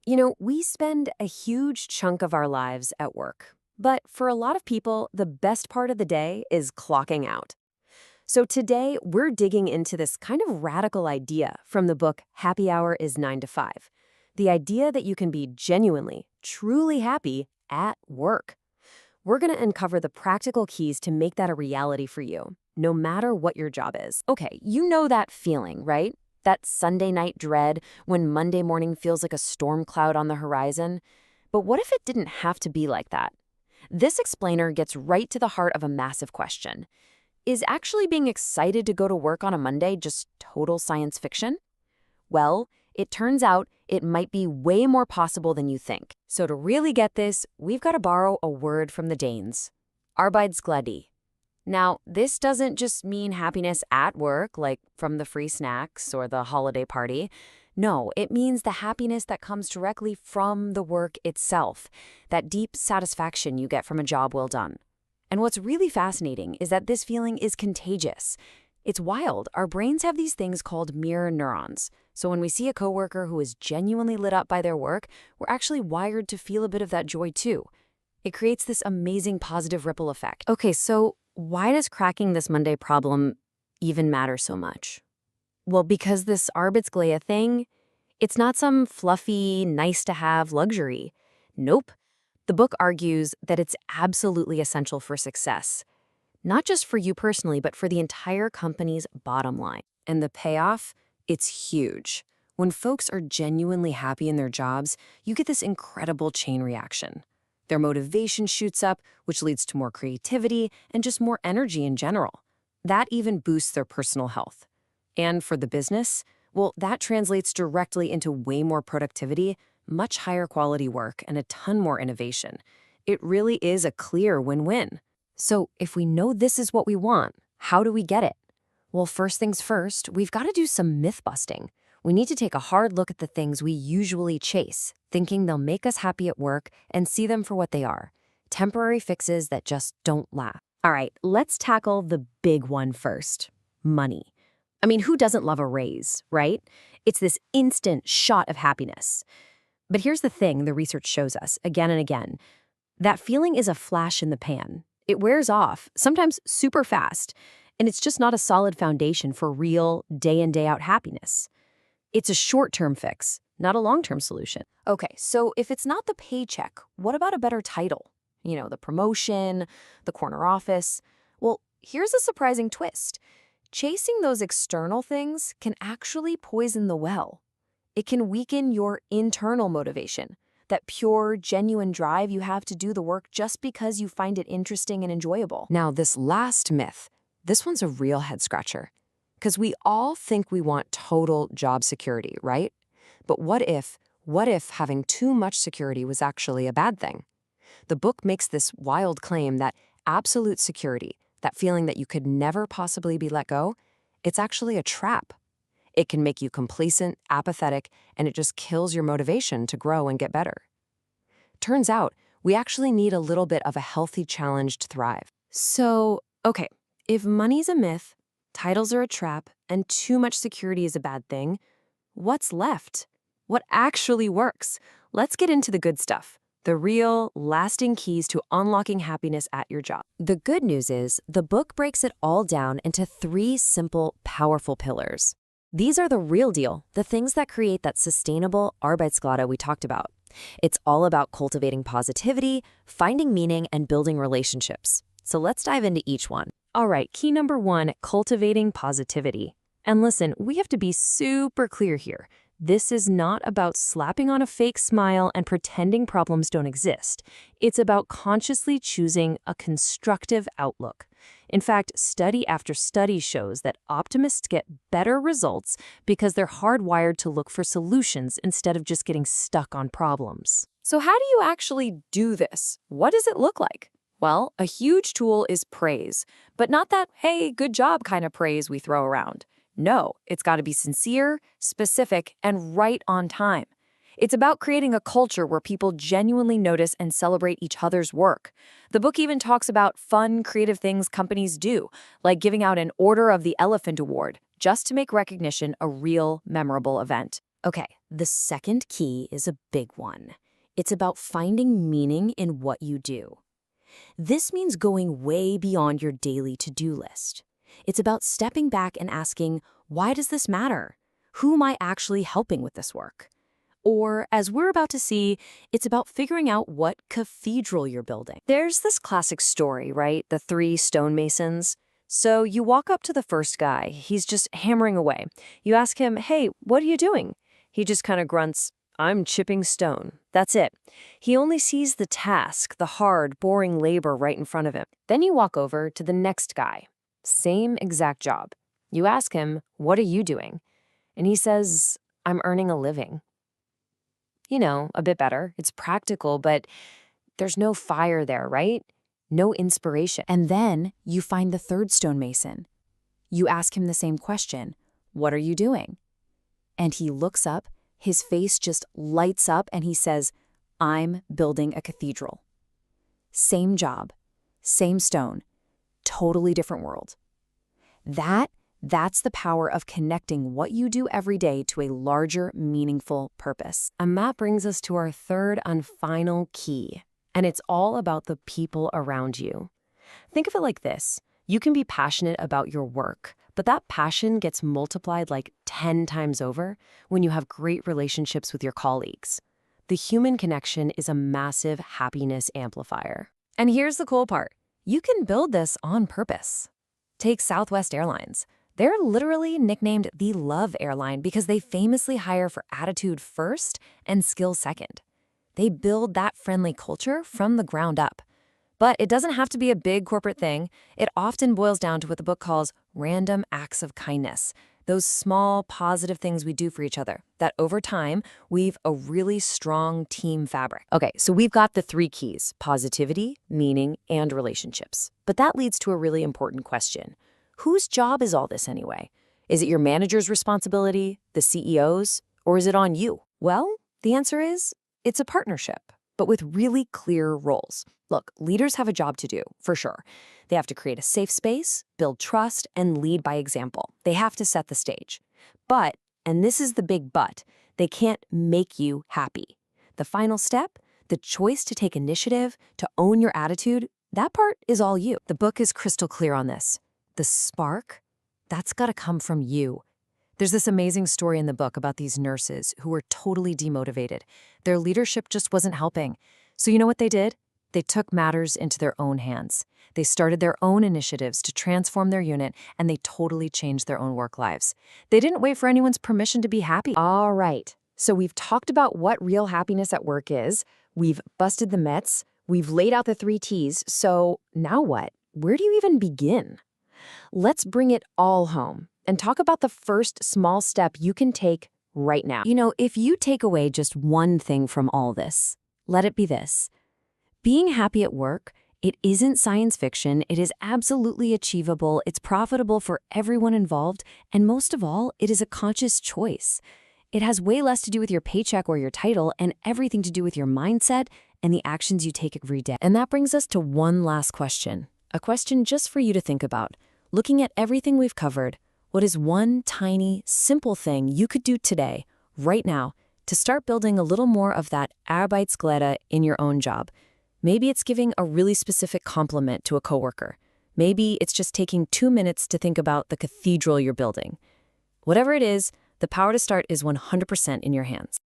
We spend a huge chunk of our lives at work. But for a lot of people, the best part of the day is clocking out. So today, we're digging into this kind of radical idea from the book Happy Hour is 9 to 5. The idea that you can be genuinely, truly happy at work. We're going to uncover the practical keys to make that a reality for you, no matter what your job is. Okay, you know that feeling, right? That Sunday night dread when Monday morning feels like a storm cloud on the horizon. But what if it didn't have to be like that? This explainer gets right to the heart of a massive question. Is actually being excited to go to work on a Monday just total science fiction? Well, it turns out it might be way more possible than you think. So to really get this, we've got to borrow a word from the Danes. Arbeidsglæde. Now, this doesn't just mean happiness at work, like from the free snacks or the holiday party. No, it means the happiness that comes directly from the work itself, that deep satisfaction you get from a job well done. And what's really fascinating is that this feeling is contagious. It's wild. Our brains have these things called mirror neurons. So when we see a coworker who is genuinely lit up by their work, we're actually wired to feel a bit of that joy too. It creates this amazing positive ripple effect. Okay, so why does cracking this Monday problem even matter so much? Well, because this Arbeitsgläde thing, it's not some fluffy, nice-to-have luxury. Nope. The book argues that it's absolutely essential for success. Not just for you personally, but for the entire company's bottom line. And the payoff? It's huge. When folks are genuinely happy in their jobs, you get this incredible chain reaction. Their motivation shoots up, which leads to more creativity and just more energy in general. That even boosts their personal health. And for the business, well, that translates directly into way more productivity, much higher quality work, and a ton more innovation. It really is a clear win-win. So if we know this is what we want, how do we get it? Well, first things first, we've got to do some myth busting. We need to take a hard look at the things we usually chase, thinking they'll make us happy at work, and see them for what they are. Temporary fixes that just don't last. All right, let's tackle the big one first. Money. I mean, who doesn't love a raise, right? It's this instant shot of happiness. But here's the thing the research shows us, again and again. That feeling is a flash in the pan. It wears off, sometimes super fast, and it's just not a solid foundation for real day-in, day-out happiness. It's a short-term fix, not a long-term solution. Okay, so if it's not the paycheck, what about a better title? The promotion, the corner office. Well, here's a surprising twist. Chasing those external things can actually poison the well. It can weaken your internal motivation, that pure, genuine drive you have to do the work just because you find it interesting and enjoyable. Now, this last myth, this one's a real head-scratcher. Because we all think we want total job security, right? But what if having too much security was actually a bad thing? The book makes this wild claim that absolute security, that feeling that you could never possibly be let go, it's actually a trap. It can make you complacent, apathetic, and it just kills your motivation to grow and get better. Turns out, we actually need a little bit of a healthy challenge to thrive. So, okay, if money's a myth, titles are a trap, and too much security is a bad thing, what's left? What actually works? Let's get into the good stuff. The real, lasting keys to unlocking happiness at your job. The good news is, the book breaks it all down into 3 simple, powerful pillars. These are the real deal, the things that create that sustainable Arbeitsgläde we talked about. It's all about cultivating positivity, finding meaning, and building relationships. So let's dive into each one. All right, key number 1, cultivating positivity. And listen, we have to be super clear here. This is not about slapping on a fake smile and pretending problems don't exist. It's about consciously choosing a constructive outlook. In fact, study after study shows that optimists get better results because they're hardwired to look for solutions instead of just getting stuck on problems. So how do you actually do this? What does it look like? Well, a huge tool is praise, but not that, hey, good job kind of praise we throw around. No, it's got to be sincere, specific, and right on time. It's about creating a culture where people genuinely notice and celebrate each other's work. The book even talks about fun, creative things companies do, like giving out an Order of the Elephant Award, just to make recognition a real, memorable event. Okay, the second key is a big one. It's about finding meaning in what you do. This means going way beyond your daily to-do list. It's about stepping back and asking, why does this matter? Who am I actually helping with this work? Or, as we're about to see, it's about figuring out what cathedral you're building. There's this classic story, right? The three stonemasons. So you walk up to the first guy. He's just hammering away. You ask him, hey, what are you doing? He just kind of grunts, I'm chipping stone. That's it. He only sees the task, the hard, boring labor right in front of him. Then you walk over to the next guy. Same exact job. You ask him, what are you doing? And he says, I'm earning a living. You know, a bit better. It's practical, but there's no fire there, right? No inspiration. And then you find the third stonemason. You ask him the same question, what are you doing? And he looks up, his face just lights up, and he says, I'm building a cathedral. Same job, same stone, totally different world. That's the power of connecting what you do every day to a larger, meaningful purpose. And that brings us to our third and final key. And it's all about the people around you. Think of it like this. You can be passionate about your work, but that passion gets multiplied like 10 times over when you have great relationships with your colleagues. The human connection is a massive happiness amplifier. And here's the cool part. You can build this on purpose. Take Southwest Airlines. They're literally nicknamed the Love Airline because they famously hire for attitude first and skill second. They build that friendly culture from the ground up. But it doesn't have to be a big corporate thing. It often boils down to what the book calls random acts of kindness. Those small, positive things we do for each other that over time weave a really strong team fabric. Okay, so we've got the three keys: positivity, meaning, and relationships. But that leads to a really important question. Whose job is all this anyway? Is it your manager's responsibility, the CEO's, or is it on you? Well, the answer is it's a partnership, but with really clear roles. Look, leaders have a job to do, for sure. They have to create a safe space, build trust, and lead by example. They have to set the stage. But, and this is the big but, they can't make you happy. The final step, the choice to take initiative, to own your attitude, that part is all you. The book is crystal clear on this. The spark, that's got to come from you. There's this amazing story in the book about these nurses who were totally demotivated. Their leadership just wasn't helping. So you know what they did? They took matters into their own hands. They started their own initiatives to transform their unit, and they totally changed their own work lives. They didn't wait for anyone's permission to be happy. All right, so we've talked about what real happiness at work is. We've busted the myths. We've laid out the 3 T's. So now what? Where do you even begin? Let's bring it all home and talk about the first small step you can take right now. You know, if you take away just one thing from all this, let it be this. Being happy at work, it isn't science fiction, it is absolutely achievable, it's profitable for everyone involved, and most of all, it is a conscious choice. It has way less to do with your paycheck or your title and everything to do with your mindset and the actions you take every day. And that brings us to one last question, a question just for you to think about. Looking at everything we've covered, what is one tiny, simple thing you could do today, right now, to start building a little more of that Arbeitsglätte in your own job? Maybe it's giving a really specific compliment to a coworker. Maybe it's just taking 2 minutes to think about the cathedral you're building. Whatever it is, the power to start is 100% in your hands.